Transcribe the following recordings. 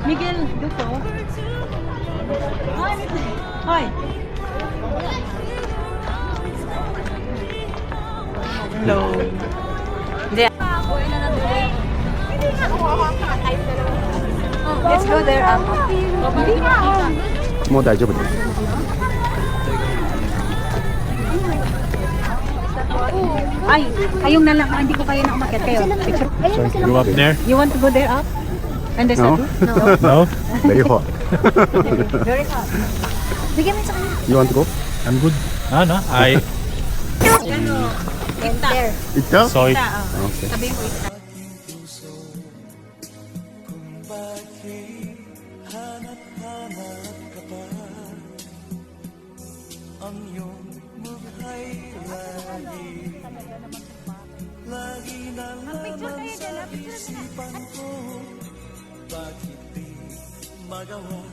Miguel, dito. Hi. Hello. Hindi. Let's go there. 뭐 다이저브 돼. Ay, kayong na lang. Hindi ko kayo na umakyat kayo. Picture. You up there? You want to go there up? And there's No? No? Very hot. Very hot. Bigyan mo sa kanya. You want to go? I'm good. Ah, no? I Ano? There. 있다? saw it. Okay. Sabi mo ita. Mag-picture kayo dyan. Bakit di magawa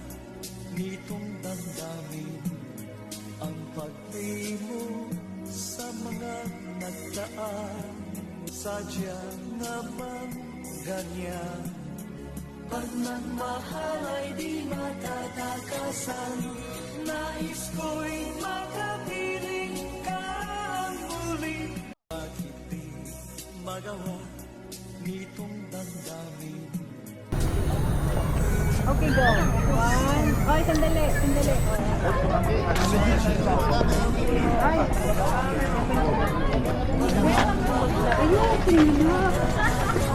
nitong damdamin ang pagpili mo sa mga nagdaan? Sadya nga bang ganyan? Pag nagmahal ay di matatakasan, nais ko'y makapiling ka muli. Bakit di magawa nitong damdamin? Okay, go. One. Ay, sandali. Sandali. Ay. Ayun, tingnan.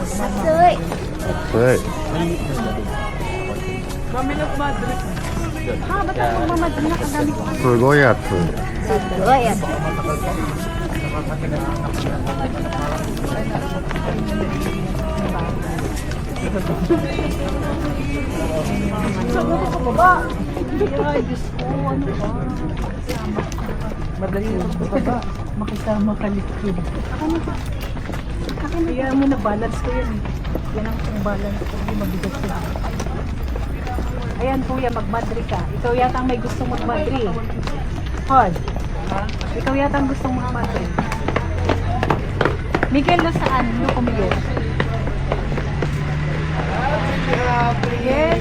Satoy. 네. Ha, ba't ako mamadali na kadami ko? 불고야트. Satoy. Sabi ko sa baba. Ay, Diyos ko, ano ba? Madali lang sa baba. Makisama ka likod. Kaya mo na balance ko yan eh. Yan ang kung balance ko. Hindi mabigat ko. Ayan kuya, magmadri ka. Ikaw yata ang may gustong magmadri. Hod. Ikaw yata ang gustong magmadri. Miguel, nasaan? Ano ko Miguel? Miguel?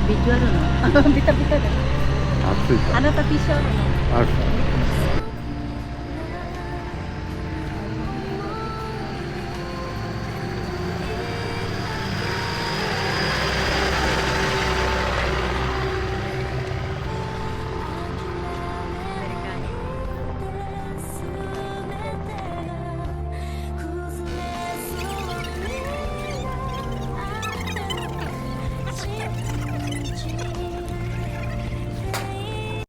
Video ano? Bita-bita na. 아프리카. Ano ta t-shirt? 아프리카.